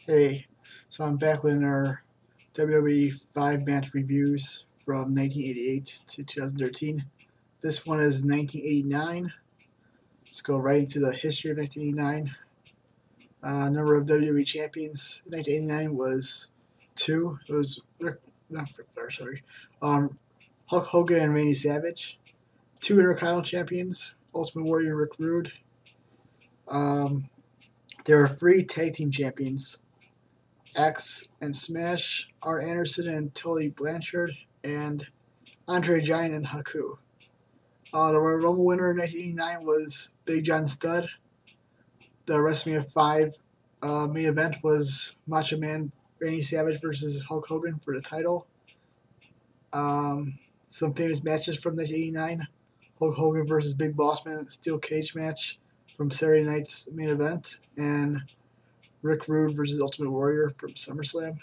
Hey, so I'm back with our WWE 5-match reviews from 1988 to 2013. This one is 1989. Let's go right into the history of 1989. Number of WWE champions in 1989 was 2. It was Hulk Hogan and Randy Savage. 2 Intercontinental champions, Ultimate Warrior and Rick Rude. There were 3 tag team champions, X and Smash, Art Anderson and Tully Blanchard, and Andre Giant and Haku. The Royal Rumble winner in 1989 was Big John Studd. The WrestleMania 5 main event was Macho Man Randy Savage versus Hulk Hogan for the title. Some famous matches from 1989: Hulk Hogan versus Big Boss Man steel cage match from Saturday night's main event, and Rick Rude versus Ultimate Warrior from SummerSlam.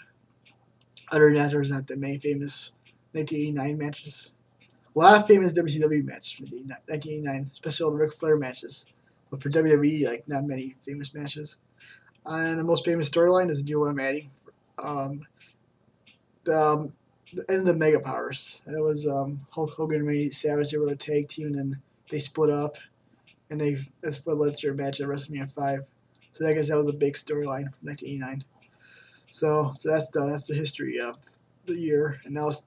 Other than that, there's not that many famous 1989 matches. A lot of famous WCW matches from 1989, especially all the Ric Flair matches. But for WWE, not many famous matches. And the most famous storyline is the new one I'm adding. The end of the Mega Powers. That was Hulk Hogan and Randy Savage. They were a tag team, and then they split up, and that's what led to their match at WrestleMania 5. So I guess that was a big storyline from 1989. So that's done. That's the history of the year. And now let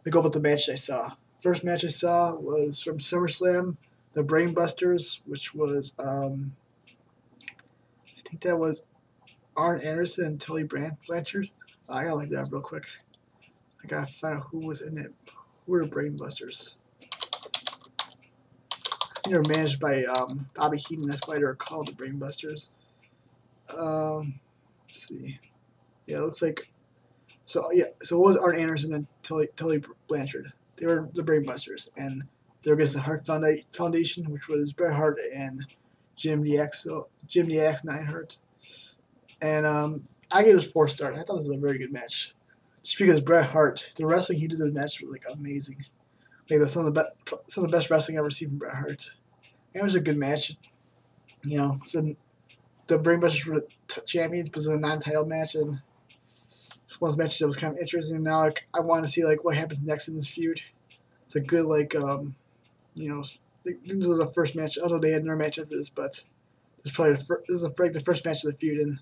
me go about the match I saw. First match I saw was from SummerSlam, the Brainbusters, which was I think that was Arn Anderson and Tully Blanchard. I gotta look that up real quick. I gotta find out who was in it. Who were the Brainbusters? I think they were managed by Bobby Heenan. That's why they're called the Brainbusters. Let's see. Yeah, it looks like. So it was Arn Anderson and Tully Blanchard. They were the Brainbusters, and they were against the Hart Foundation, which was Bret Hart and Jim DX Neidhart. And I gave it 4 stars. I thought it was a very good match, just because Bret Hart, the wrestling he did in the match was amazing. Some of the best wrestling I've ever seen from Bret Hart. And it was a good match. So the Brainbusters were the champions, but it was a non-title match, and it's one of those matches that was kind of interesting. Now I want to see what happens next in this feud. It's a good this is the first match. Although they had another match after this, but this is probably the first match of the feud, and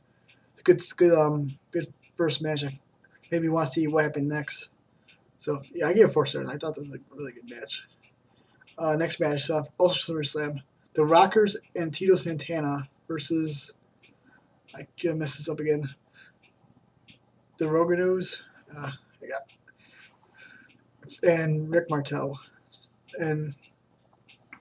it's good first match. I maybe want to see what happened next. So yeah, I gave it 4 stars. I thought this was a really good match. Next match, also SummerSlam, the Rockers and Tito Santana versus, I can't mess this up again, the Rougeaus, and Rick Martel. And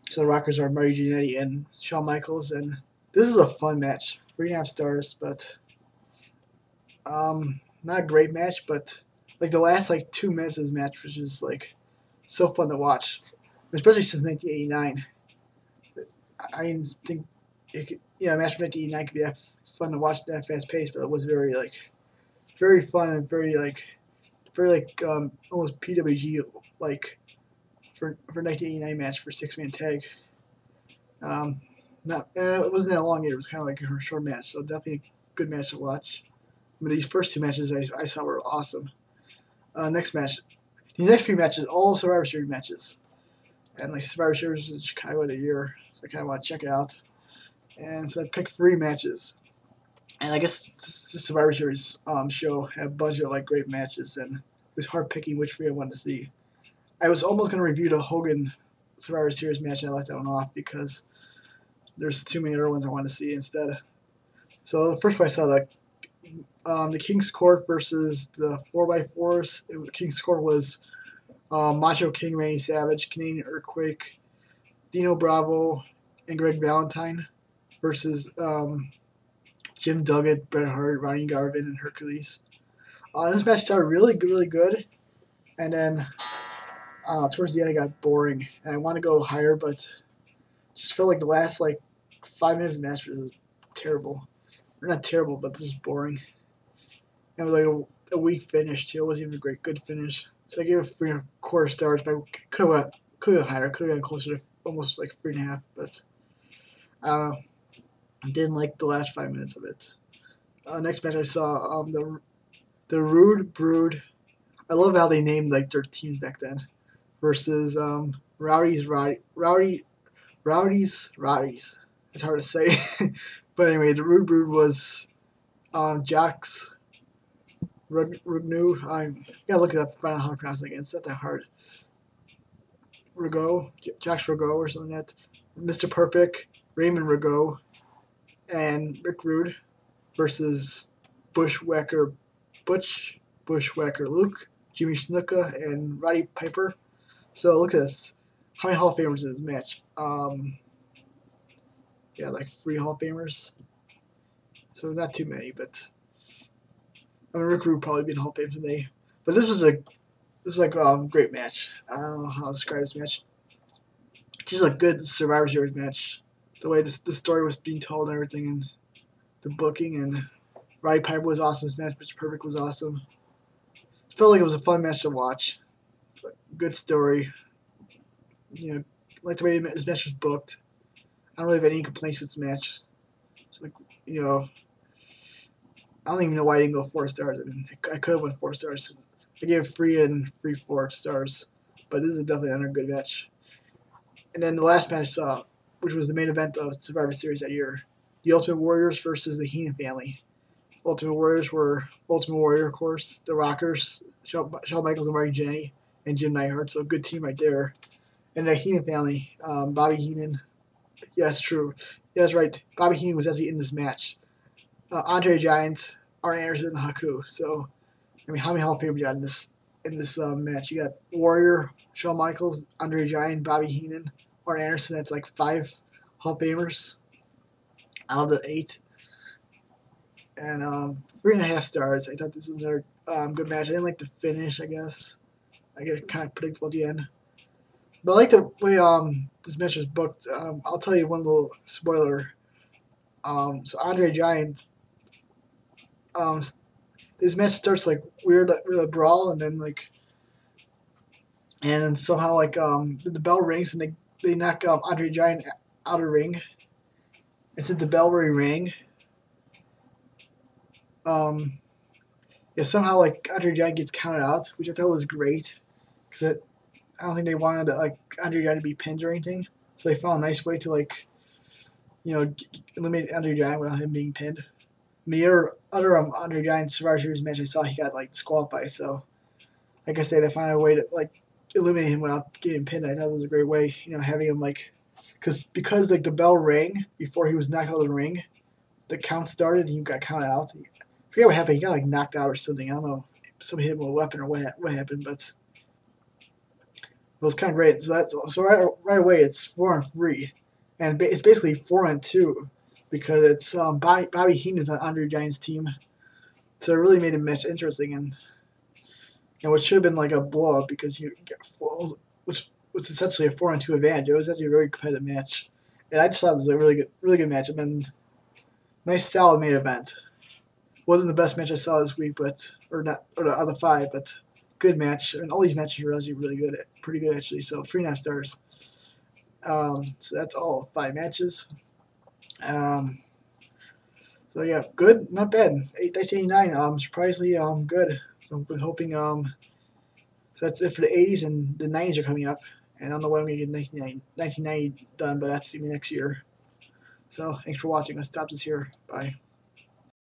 so the Rockers are Marty, Jannetty, and Shawn Michaels. And this is a fun match. 3.5 stars, but not a great match. But the last 2 minutes of this match was just so fun to watch, especially since 1989. I didn't think it could, a match from 1989 could be that fun to watch, that fast pace, but it was very very fun and very almost PWG for 1989 match for 6-man tag. It wasn't that long either. It was kind of a short match, so definitely a good match to watch. But these first 2 matches I saw were awesome. Next match, these next 3 matches, all Survivor Series matches, and Survivor Series was in Chicago that year, so I kind of want to check it out. And so I picked 3 matches. And I guess the Survivor Series show had a bunch of great matches, and it was hard picking which 3 I wanted to see. I was almost going to review the Hogan Survivor Series match, and I left that one off because there's too many other ones I wanted to see instead. So the first one I saw, the King's Court versus the 4x4s. King's Court was Macho King Randy Savage, Canadian Earthquake, Dino Bravo, and Greg Valentine versus Jim Duggan, Bret Hart, Ronnie, Garvin, and Hercules. This match started really good, and then towards the end it got boring, and I want to go higher, but just felt like the last 5 minutes of the match was terrible. Or not terrible, but just boring. And it was a weak finish too. It wasn't even a good finish. So I gave it 3.25 stars, but I could have gone higher. Could have gone closer to almost 3.5, but I don't know. I didn't like the last 5 minutes of it. Next match I saw the Rude Brood. I love how they named like their teams back then. Versus Rowdies. It's hard to say. But anyway, the Rude Brood was Jacques, Rougeau. I gotta look it up to find out how to pronounce it again. It's not that hard. Rougeau, Jacques Rougeau or something like that. Mr. Perfect, Raymond Rougeau, and Rick Rude versus Bushwhacker, Bushwhacker Luke, Jimmy Snuka, and Roddy Piper. So look at this. How many Hall of Famers is this match? Yeah, like 3 Hall of Famers. So not too many, but I mean Rick Rude would probably be in Hall of Fame today. But this was like a great match. I don't know how to describe this match. Just a good Survivor Series match. The way the story was being told and everything, and the booking, and Roddy Piper was awesome. This match, Mr. Perfect was awesome. It felt like it was a fun match to watch. Good story. You know, like the way this match was booked. I don't really have any complaints with this match. It's like, you know, I don't even know why I didn't go 4 stars. I mean, I could have went 4 stars. I gave 3 and 3 4 stars, but this is definitely another good match. And then the last match I saw, which was the main event of Survivor Series that year, the Ultimate Warriors versus the Heenan family. Ultimate Warriors were Ultimate Warrior, of course, the Rockers, Shawn Michaels and Marty Jannetty, and Jim Neidhart. So a good team right there. And the Heenan family, Bobby Heenan. Yeah, that's true. Yeah, that's right. Bobby Heenan was actually in this match. Andre the Giant, Arn Anderson, and Haku. So, I mean, how many Hall of Famers you got in this match? You got Warrior, Shawn Michaels, Andre the Giant, Bobby Heenan, Arn Anderson. That's like 5 Hall of Famers out of the 8. And 3.5 stars. I thought this was another good match. I didn't like the finish, I guess. I get kind of predictable at the end. But I like the way this match was booked. I'll tell you one little spoiler. So Andre the Giant, this match starts like weird with a brawl, and then somehow the bell rings and they knock Andre the Giant out of the ring. And since the bell already rang, yeah, somehow Andre the Giant gets counted out, which I thought was great because I don't think they wanted Andre the Giant to be pinned or anything, so they found a nice way to eliminate Andre the Giant without him being pinned. The other Andre the Giant Survivor Series match I saw, he got disqualified, so I guess they had to find a way to eliminate him without getting pinned. I thought it was a great way, having him because the bell rang before he was knocked out of the ring, the count started and he got counted out. I forget what happened. He got knocked out or something. I don't know. Somebody hit him with a weapon or what happened, but it was kind of great. So right away it's 4-3, and it's basically 4-2 because it's Bobby Heenan's on Andre the Giant's team, so it really made the match interesting, and what should have been a blow up because you get which was essentially a 4-2 advantage. It was actually a very competitive match, and I just thought it was a really good match. I mean, nice solid main event. Wasn't the best match I saw this week, or the other 5, but good match. I mean, all these matches were actually pretty good actually. So 3.5 stars. So that's all 5 matches. So yeah, good, not bad. 89. Surprisingly good. So I'm hoping so that's it for the 80s, and the 90s are coming up. And I don't know when I'm gonna get 1990 done, but that's next year. So thanks for watching. I'll stop this here. Bye.